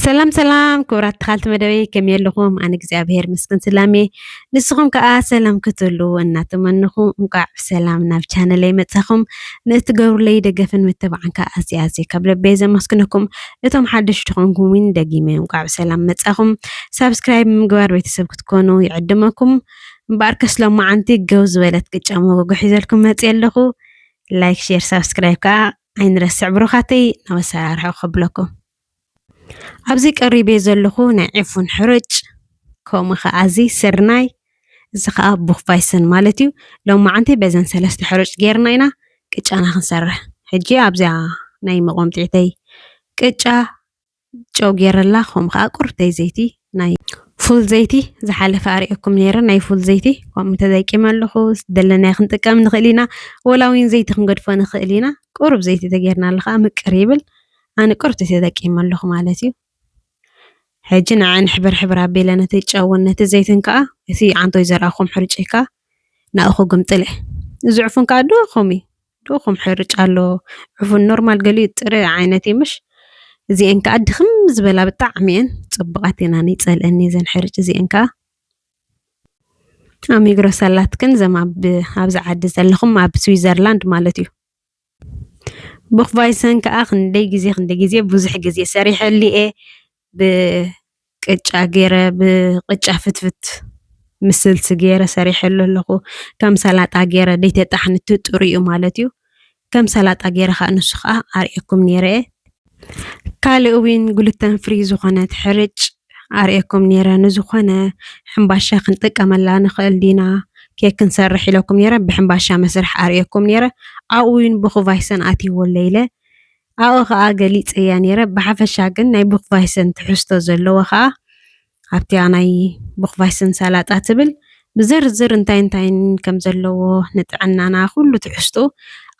ሰላም ሰላም ክቡራት ተኻልቲ መደበይ ከመይ ኣለኹም? ኣነ እግዚኣብሔር ምስክን ሰላም እየ። ንስኹም ከዓ ሰላም ክትህሉ እናተመንኹ እንቋዕ ብሰላም ናብ ቻነለይ መጻኹም ንእትገብሩለይ ደገፍን ምትብዓን ከዓ ኣዝየ ካብ ልበይ ዘመስግነኩም። እቶም ሓደሽቲ ኮይንኩም እውን ደጊመ እንቋዕ ብሰላም መጻኹም ሳብስክራይብ ምግባር ቤተሰብ ክትኮኑ ይዕድመኩም። እምበኣር ከስሎማዓንቲ ገው ዝበለት ቅጫ መጎጎ ሒዘልኩም መፅእ ኣለኹ። ላይክ ሼር ሳብስክራይብ ከዓ ኣይንረስዕ ብሩኻተይ ናብ ኣሰራርሓ ከብለኩም። ኣብዚ ቀሪበ ዘለኹ ናይ ዒፉን ሕርጭ ከምኡ ከዓ እዚ ስርናይ እዚ ከዓ ቡክቫይስን ማለት እዩ። ሎማዓንቲ በዘን ሰለስተ ሕርጭ ጌርና ኢና ቅጫና ክንሰርሕ። ሕጂ ኣብዚኣ ናይ መቆምጢዕተይ ቅጫ ጨው ጌረላ ከምኡ ከዓ ቁርተይ ዘይቲ ናይ ፉል ዘይቲ ዝሓለፈ ኣሪአኩም ነይረ ናይ ፉል ዘይቲ ከምኡ ተዘይቂም ኣለኹ። ዝደለናዮ ክንጥቀም ንኽእል ኢና ወላ እውን ዘይቲ ክንገድፎ ንኽእል ኢና። ቁሩብ ዘይቲ ተጌርና ኣለኻ ምቅር ይብል ኣነ ቁርተይ ተዘይቂም ኣለኹ ማለት እዩ። ሕጂ ንዓን ሕብር ኣቢለ ነቲ ጨውን ነቲ ዘይትን ከዓ እቲ ዓንቶይ ዘርኣኹም ሕርጭ ከዓ ናብኹ ግምጥለ እዚ ዕፉን ከዓ ድኹም ሕርጭ ኣሎ ዕፉን ኖርማል ገሊኡ ጥረ ዓይነት እምሽ እዚአን ከዓ ድኽም ዝበላ ብጣዕሚ እየን ፅቡቃት ኢና ይፀልአኒ ዘን ሕርጭ እዚአን ከዓ ኣሚግሮ ሰላትክን ዘማ ኣብዚ ዓዲ ዘለኹም ኣብ ስዊዘርላንድ ማለት እዩ። ቡክቫይሰን ከዓ ክንደይ ግዜ ብዙሕ ግዜ ሰሪሐሊ እየ ብቅጫ ገይረ ብቅጫ ፍትፍት ምስልሲ ገይረ ሰሪሐሉ ኣለኹ። ከም ሰላጣ ገይረ ደይተጣሕንቱ ጥሩዩ ማለት እዩ። ከም ሰላጣ ገይረ ከዓ ንሱ ከዓ ኣሪአኩም ነይረ እየ። ካልእ እውን ግሉተን ፍሪ ዝኾነት ሕርጭ ኣሪአኩም ነይረ ንዝኾነ ሕምባሻ ክንጥቀመላ ንኽእል ዲና ኬክ ክንሰርሕ ኢለኩም ነይረ ብሕምባሻ መስርሕ ኣሪአኩም ነይረ ኣብኡ እውን ቡክቫይሰን ኣትይዎ ኢለ ኣብኡ ከዓ ገሊፀያ ነይረ። ብሓፈሻ ግን ናይ ቡክቫይሰን ትሕዝቶ ዘለዎ ከዓ ኣብቲያ ናይ ቡክቫይሰን ሰላጣ ትብል ብዝርዝር እንታይን ከም ዘለዎ ንጥዕናና ኩሉ ትሕዝቶ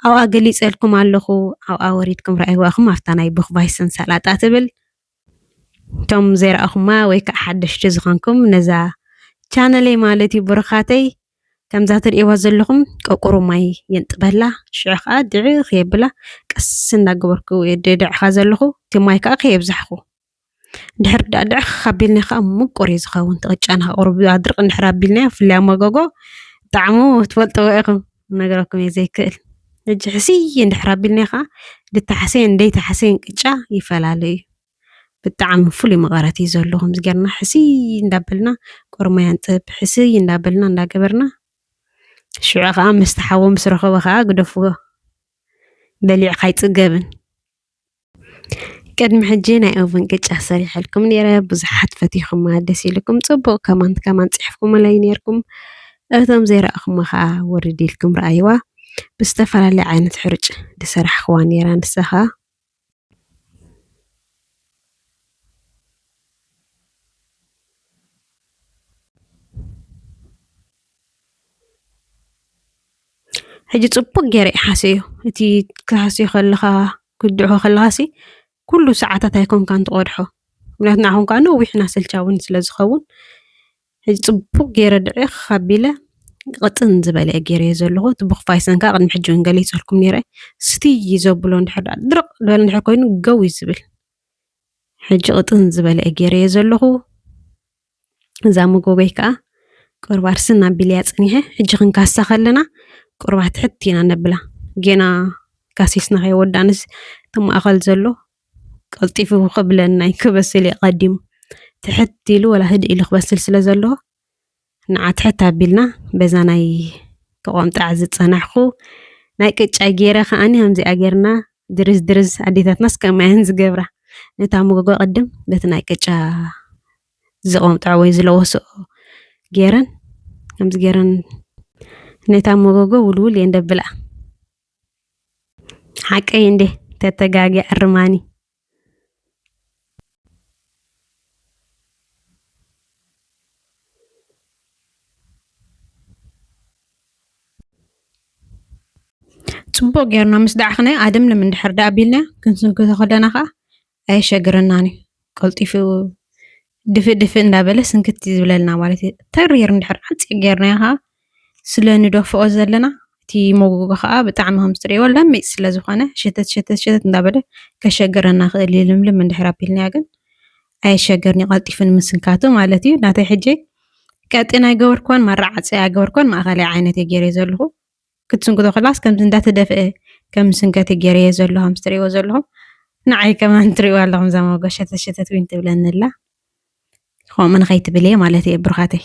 ኣብኣ ገሊፀልኩም ኣለኹ። ኣብኣ ወሪድኩም ረኣይዋኹም ኣብታ ናይ ቡክቫይሰን ሰላጣ ትብል እቶም ዘይረኣኹማ ወይ ከዓ ሓደሽቲ ዝኾንኩም ነዛ ቻነለይ ማለት እዩ ብሩኻተይ ከምዛ ትሪእዋ ዘለኹም ቆቁሮ ማይ የንጥበላ ሽዑ ከዓ ድዕኽ የብላ ቀስ እንዳገበርኩ ድዕኻ ዘለኹ እቲ ማይ ከዓ ከየብዛሕኹ ድሕር ድዕኽ ኣቢልና ከዓ ምቁር እዩ ዝኸውን ትቅጫና ቁሩብ ኣድርቕ እንድሕር ኣቢልና ፍልይ መጎጎ ጣዕሙ ትፈልጥዎ ኢኹም ነገረኩም እየ ዘይክእል። ሕጂ ሕስይ እንድሕር ኣቢልና ከዓ ድተሓሰየን ደይተሓሰየን ቅጫ ይፈላለዩ ብጣዕሚ ፍሉይ መቐረት እዩ ዘሎ ከምዚ ጌርና ሕስይ እንዳበልና ቁሩብ ማይ ኣንጥብ ሕስይ እንዳበልና እንዳገበርና ሽዑ ከዓ ምስ ተሓዎ ምስ ረኸቦ ከዓ ግደፍዎ በሊዕካ ኣይፅገብን። ቅድሚ ሕጂ ናይ ኦቨን ቅጫ ሰሪሐልኩም ነይረ ብዙሓት ፈቲኹማ ደስ ኢልኩም ፅቡቅ ከማን ፅሒፍኩምለይ ነይርኩም። እቶም ዘይረኣኹማ ከዓ ወሪድ ኢልኩም ረኣይዋ ብዝተፈላለየ ዓይነት ሕርጭ ዝሰራሕኽዋ ነይራ ንሳ ከዓ ሕጂ ፅቡቅ ገይረ ይሓሰዮ እቲ ክሓስዮ ከለኻ ክድዕኾ ከለኻሲ ኩሉ ሰዓታት ኣይኮንካን ትቆድሖ ምክንያቱ ንዓኹም ከዓ ነዊሕ ናስልቻ እውን ስለዝኸውን ሕጂ ፅቡቅ ገይረ ድዕኽ ኣቢለ ቅጥን ዝበለ ገይረ ዘለኹ እቲ ቡክቫይሰን ከዓ ቅድሚ ሕጂ እውን ገሊፀልኩም ነይረ ስትይ ዘብሎ እንድሕር ድርቕ ዝበለ እንድሕር ኮይኑ ገው እዩ ዝብል ሕጂ ቅጥን ዝበለ ገይረ ዘለኹ እዛ መጎጎይ ከዓ ቁርብ ኣርስን ኣቢልያ ፀኒሐ ሕጂ ክንካሳ ከለና ቁርባት ትሕት ኢና ነብላ ጌና ካሲስና ከይወዳንስ ተማእኸል ዘሎ ቀልጢፉ ክብለና ክበስል ይቀዲሙ ትሕት ኢሉ ወላ ህድ ኢሉ ክበስል ስለ ዘለዎ ንዓ ትሕት ኣቢልና በዛ ናይ ተቆምጣዕ ዝፀናሕኩ ናይ ቅጫ ገይረ ከዓኒ ከምዚኣ ጌርና ድርዝ ኣዴታትናስ ከመይን ዝገብራ ነታ መጎጎ ቅድም በቲ ናይ ቅጫ ዝቆምጣዕ ወይ ዝለወስኦ ጌረን ከምዚ ጌረን ነታ መጎጎ ውልውል እየ እንደብላ ሓቀይ እንዴ ተተጋጊ ኣርማኒ ፅቡቅ ጌርና ምስ ዳዕኽና ኣደም ንምንድሕር ዳ ኣቢልና ክንስንክቶ ከለና ከዓ ኣይሸግረናን እዩ ቀልጢፉ ድፍእ እንዳበለ ስንክት ዝብለልና ማለት እዩ። ተሪር እንድሕር ዓፂቅ ጌርና ከዓ ስለ ንደፍኦ ዘለና እቲ መጎጎ ከዓ ብጣዕሚ ከም ትሪእዎ ለሚፅ ስለ ዝኾነ ሸተት እንዳበለ ከሸግረና ክእል ልምልም እንድሕር ኣቢልና ግን ኣይሸገርኒ ቀልጢፉ ንምስንካቱ ማለት እዩ ናተይ ሕጂ ቀጢና ይገበርክዎን ማራዓፂ ኣይገበርክዎን ማእኸላይ ዓይነት እየ ገይረዮ ዘለኹ ክትስንክቶ ከላስ ከምዚ እንዳተደፍአ ከም ስንከት ገይረዮ ዘለኹ ከምዚ ትሪእዎ ዘለኹም ንዓይ ከማን ትሪእዋ ኣለኹም እዛ ሞጎ ሸተት ሸተት እውን ትብለኒ ኣላ ከምኡ ንኸይትብል እየ ማለት እየ ብሩኻተይ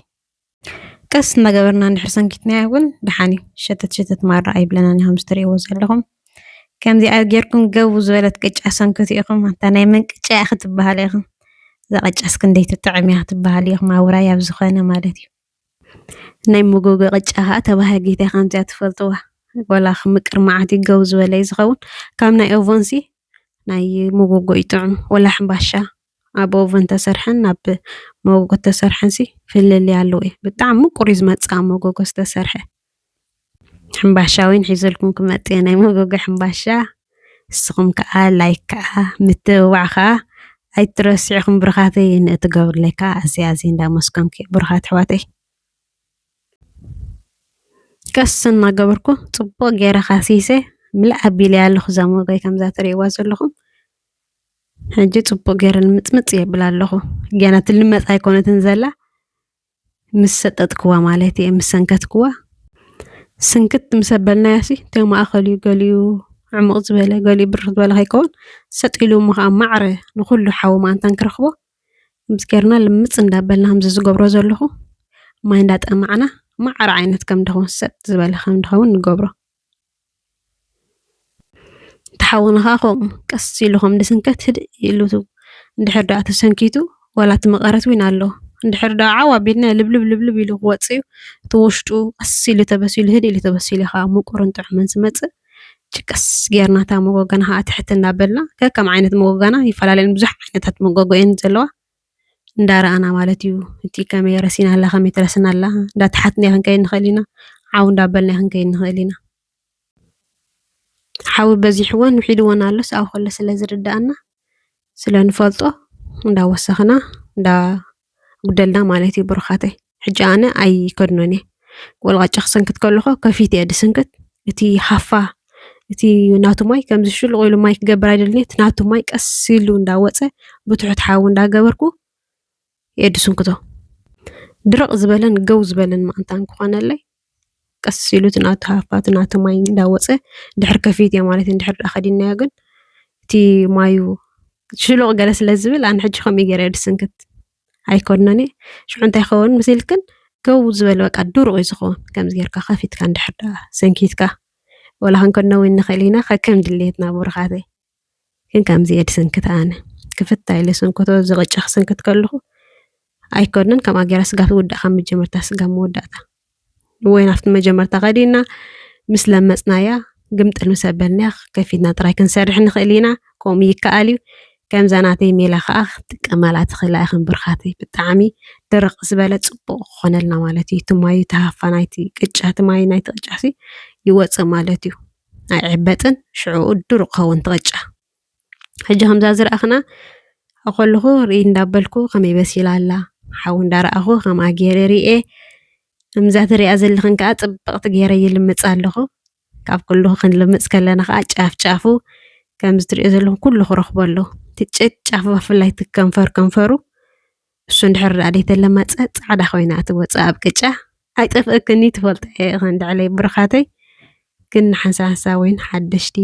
ቀስ እናገበርና እንድሕር ሰንኪትናዮ እውን ድሓን እዩ ሸተት ሸተት ማራ ኣይብለናን ከምዚ ትሪእዎ ዘለኹም ከምዚኣ ጌርኩም ገቡ ዝበለት ቅጫ ሰንክቱ ኢኹም እንታ ናይ መን ቅጫ እያ ክትበሃል ኢኹም እዛ ቅጫስ ክንደይ ትጥዕም እያ ክትበሃል ኢኹም ኣውራይ ኣብ ዝኾነ ማለት እዩ ናይ መጎጎ ቅጫ ከዓ ተባሃጊተ ከምዚኣ ትፈልጥዋ ወላ ክምቅር መዓት ይገቡ ዝበለ እዩ ዝኸውን ካብ ናይ ኦቨንሲ ናይ መጎጎ ይጥዕሙ ወላ ሕምባሻ ኣብ ኦቨን ተሰርሐን ኣብ መጎጎ ተሰርሐን ሲ ፍልል ያለው እዩ ብጣዕሚ ምቁር እዩ ዝመፅእ ኣብ መጎጎ ዝተሰርሐ ሕምባሻ እውን ሒዘልኩም ክመፅእ እየ ናይ መጎጎ ሕምባሻ ንስኹም ከዓ ላይክ ከዓ ምትብባዕ ከዓ ኣይትረሲዕኹም ብሩኻተይ ንእትገብርለይ ከዓ ኣዝያ ኣዝየ እንዳመስገንኩ እየ ብሩኻት ኣሕዋተይ ቀስ እናገበርኩ ፅቡቅ ገይረ ካሲሰ ምልእ ኣቢለያ ኣለኹ እዛ መጎጎይ ከምዛ ትሪእዋ ዘለኹም ሕጂ ፅቡቅ ገይረ ንምፅምፅ የብል ኣለኹ ገና ትልመፅ ኣይኮነትን ዘላ ምስ ሰጠጥክዋ ማለት እየ ምስ ሰንከትክዋ ስንክት ምስ ኣበልናያሲ እቲ ማእኸል እዩ ገሊኡ ዕሙቕ ዝበለ ገሊኡ ብርክ ዝበለ ከይከውን ሰጢሉ እሞ ከዓ ማዕረ ንኩሉ ሓዊ ማንታ ንክረኽቦ ምስ ገርና ልምፅ እንዳበልና ከምዚ ዝገብሮ ዘለኹ ማይ እንዳጠማዕና ማዕረ ዓይነት ከም ድኸውን ሰጥ ዝበለ ከም ድኸውን ንገብሮ ተሓውና ከዓ ከምኡ ቀስ ኢሉ ከም ድስንከት ህድእ ኢሉ እንድሕር ዳኣ ተሰንኪቱ ወላ እቲ መቐረት እውን ኣሎ እንድሕር ዳኣ ዓዋ ኣቢልና ልብልብ ልብልብ ኢሉ ክወፅእ እዩ እቲ ውሽጡ ቀስ ኢሉ ተበሲሉ ህድእ ኢሉ ተበሲሉ ከዓ ምቁርን ጥዑምን ዝመፅእ ቀስ ጌርና እታ መጎጎና ከዓ ትሕት እናበልና ከከም ዓይነት መጎጎና ይፈላለዩን ብዙሕ ዓይነታት መጎጎ እየን ዘለዋ እንዳረኣና ማለት እዩ እቲ ከመይ ረሲና ኣላ ከመይ ትረስና ኣላ እንዳተሓትና ክንከይድ ንኽእል ኢና ዓው እንዳበልና ክንከይድ ንኽእል ኢና ሓዊ በዚሕዎን ውሒድዎን ኣሎስ ኣብኡ ከሎ ስለ ዝርዳእና ስለንፈልጦ እንዳወሰኽና እንዳጉደልና ማለት እዩ ብሩኻተይ ሕጂ ኣነ ኣይከድኖን እየ ቆልቃጫ ክሰንክት ከለኹ ከፊት እየ ድስንክት እቲ ሓፋ እቲ ናቱ ማይ ከምዚ ሽሉቕ ኢሉ ማይ ክገብር ኣይደልን እቲ ናቱ ማይ ቀስ ኢሉ እንዳወፀ ብትሑት ሓዊ እንዳገበርኩ እየ ድስንክቶ ድርቕ ዝበለን ገው ዝበለን ማእንታ ክኾነለይ ቀስ ኢሉ እቲ ናቱ ሓፋ እቲ ናቱ ማይ እንዳወፀ ድሕር ከፊት እየ ማለት እዩ እንድሕር ዳኣ ከዲናዮ ግን እቲ ማዩ ሽሉቕ ገለ ስለ ዝብል ኣነ ሕጂ ከምኡ ገይረ ድስንክት ኣይከድኖን እየ ሽዑ እንታይ ይኸውን መሲልክን ገው ዝበለ በቃ ድሩቕ እዩ ዝኸውን ከምዚ ጌርካ ከፊትካ እንድሕር ዳኣ ሰንኪትካ ወላ ክንከድኖ እውን ንኽእል ኢና ከከም ድሌትና ብሩኻተይ ግን ከምዚ እየ ድስንክት ኣነ ክፍታ ኢለ ስንክቶ ዝቕጫ ክስንክት ከለኹ ኣይከድኖን ከምኣ ጌራ ስጋ ትውዳእ ካብ መጀመርታ ስጋ መወዳእታ ወይ ናብቲ መጀመርታ ከዲና ምስ ለመፅናያ ግምጥል ምስ ኣበልናያ ከፊትና ጥራይ ክንሰርሕ ንኽእል ኢና ከምኡ ይከኣል እዩ ከምዛ ናተይ ሜላ ከዓ ክትጥቀመላ ትኽእላ ኢኽን ብሩኻተይ ብጣዕሚ ደረቕ ዝበለ ፅቡቕ ክኾነልና ማለት እዩ እቲ ማዩ ተሃፋ ናይቲ ቅጫ እቲ ማይ ናይቲ ቅጫ ይወፅእ ማለት እዩ ኣይዕበጥን ሽዑኡ ድሩቕ ክኸውን ትቅጫ ሕጂ ከምዛ ዝረኣኽና ኣብ ከለኹ ርኢ እንዳበልኩ ከመይ በሲላ ኣላ ሓዊ እንዳረኣኹ ከምኣ ገይረ ርኤ ከምዛ ትሪኣ ዘለኽን ከዓ ፅብቕቲ ገይረ ይልምፅ ኣለኹ ካብ ኩሉ ክንልምፅ ከለና ከዓ ጫፍ ጫፉ ከምዚ ትሪኦ ዘለኹም ኩሉ ክረኽቦ ኣለኹ እቲ ጫፍ ብፍላይ እቲ ከንፈሩ እሱ እንድሕር ዳኣ ደይተለመፀ ፃዕዳ ኮይና እትወፅእ ኣብ ቅጫ ኣይጠፍአክኒ ትፈልጦ ኢኽን ድዕለይ ብሩኻተይ ግን ሓንሳ ወይን ሓደሽቲ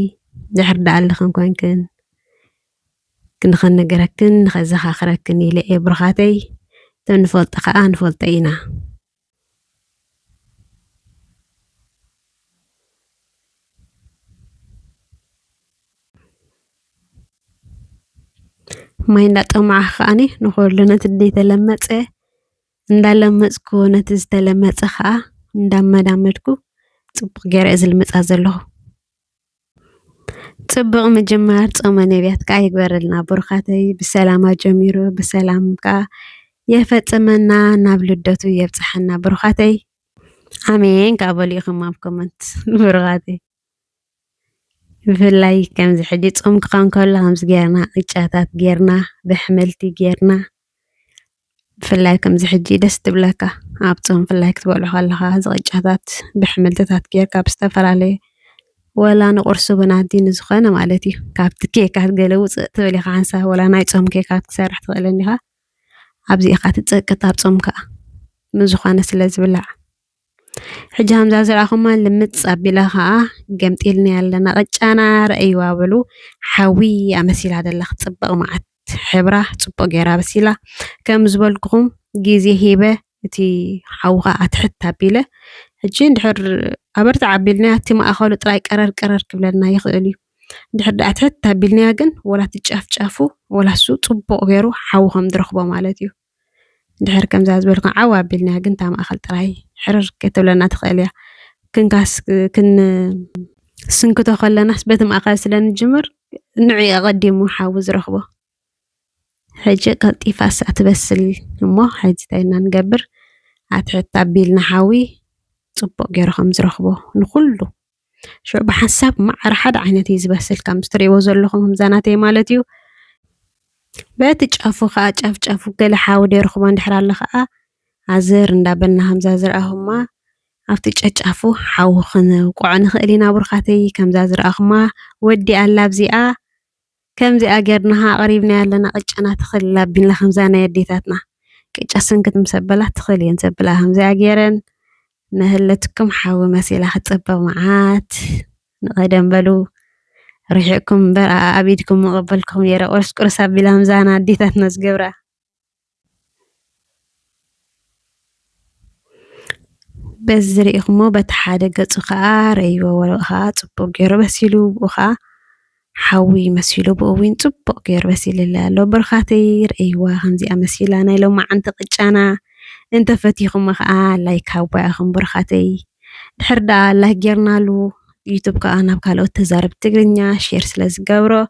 ድሕር ዳኣ ኣለኽን ኮንክን ክንኸነገረክን ንኸዘኻኽረክን ኢለ እየ ብሩኻተይ እቶም ንፈልጦ ከዓ ንፈልጦ ኢና ማይ እንዳጠማዕኽ ከዓኒ ንኹሉ ነቲ ደይተለመፀ እንዳለመፅኩ ነቲ ዝተለመፀ ከዓ እንዳመዳመድኩ ፅቡቕ ገይረ ዝልምፃ ዘለኹ ፅቡቕ ምጅማር ፆመ ነቢያት ከዓ ይግበረልና ብሩኻተይ ብሰላም ጀሚሩ ብሰላም ከዓ የፈፅመና ናብ ልደቱ የብፅሐና ብሩኻተይ ኣሜን ካብ በሉ ኢኹም ኣብ ኮመንት ብሩኻተይ ብፍላይ ከምዚ ሕጂ ፆም ክኸውን ከሎ ከምዚ ጌርና ቅጫታት ጌርና ብኣሕምልቲ ጌርና ብፍላይ ከምዚ ሕጂ ደስ ትብለካ ኣብ ፆም ብፍላይ ክትበልዖ ከለኻ እዚ ቅጫታት ብኣሕምልትታት ጌርካ ብዝተፈላለየ ولا نقرص بنادي نزخنا مالتي كابت كيكات قلوز تبلي خانسة ولا نايتصوم كيكات كسرح تغلنيها أبزي أخات تسقط أبصومك نزخنا سلز بلع حجام زازر أخوما لمتس أبيلها قمت إلني على قجانا رأيوا بلو حوي أمثيل هذا اللي ختصبق معت حبرة تصبق جرا بسيلة كم زبالكم جيزي هبة تي حوغا أتحت تابيله حجين دحر أبرت عبيلنا تما أخلو تراي قرر كبلنا يخلي دحر أتحت تابيلنا جن ولا تجاف ولا سو تصبق جرو حوهم درخبا مالتيو دحر كم زاز بالكم عوابلنا جن تام أخل تراي حرر كتبلنا تخيليا كن سنكتو خلنا سبت ما أقاس لنا الجمر نعي أقدم حاوز رخبة حاجة قد إفاس أتبسل ما حاجة تينا نقبر أتحت تابيلنا حاوي تصبق جرو خمز رخبة نخلو شو بحسب مع رحد عينتي يزبسل كم ستري وزر لهم زاناتي مالتيو بتجافو خا جاف قال حاودي رخبان دحر الله خا عزر ندابنا همزة زرعهما أفتي جافو حاو خن وقعن خلينا برخاتي كم زازر أخما ودي على بزيئة كم زي أجرناها قريبنا لنا قجنا تخلى بين لخمزانا يديتاتنا كجاسن كنت مسبلة تخلي نسبلها همزة أجرن نهلتكم حاو مسيلة خطبة معات نقدم بلو ريحكم برا أبيدكم مقبلكم يرى أشكر سبيل همزانا ديتاتنا سجبرة بزريخمو بتحادق تخار أيوة ولا تبقى جرب سيلو بخا حوي مسيلو بوين تبقى جرب سيل الله لو برخاتير أيوة همزي أمسيلا أنا لو ما عندك أنا أنت فتيكم مخا لايك هوا أخم برخاتي دحردا الله جرنا له يوتيوب كأنا بكالو تزارب تقرنيا شير سلاز جورو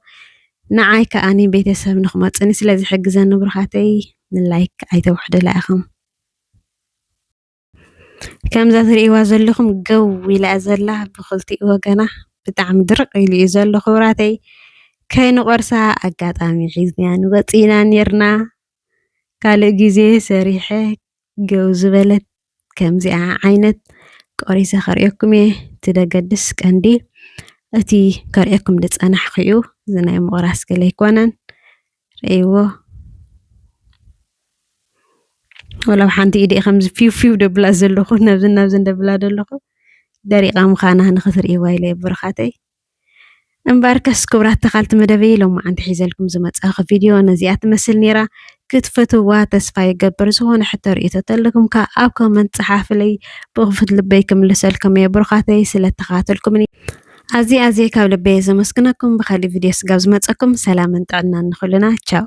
نعاي كأني بيتسب نخمات أني سلاز حق زن برخاتي لايك أيتا وحدة لا أخم كم زاتر إيوازل لكم قوي لأزله بخلتي وقنا بتعم درق اللي يزل خوراتي كاين قرصا أقات آمي حيزنيان وغطينا نيرنا قال جيزي سريحة جوز بلد كم زي عينت قريسة خريكم تدقدس كاندي أتي كريكم دت أنا حقيو زنا مغراس كلي كونن أيوه ولو حنتي إيدي خمس فيو دبلا زلخو نبزن دبلا دلخو داري قام خانه نخسر إيواي برخاتي امباركس كبرات تخالت مدبي لو ما عند حيزلكم زمت آخر فيديو أنا زيات مثل نيرا كتفتوا واتسفاي قبر زهون حتى رئيتو تلكم كأبكم من صحاف لي بغفت لبيكم لسالكم يا برخاتي سلة تخاتلكم أزي كاب لبي زمسكنكم بخلي فيديو سقاب زمتكم سلام انتعنا نخلنا تشاو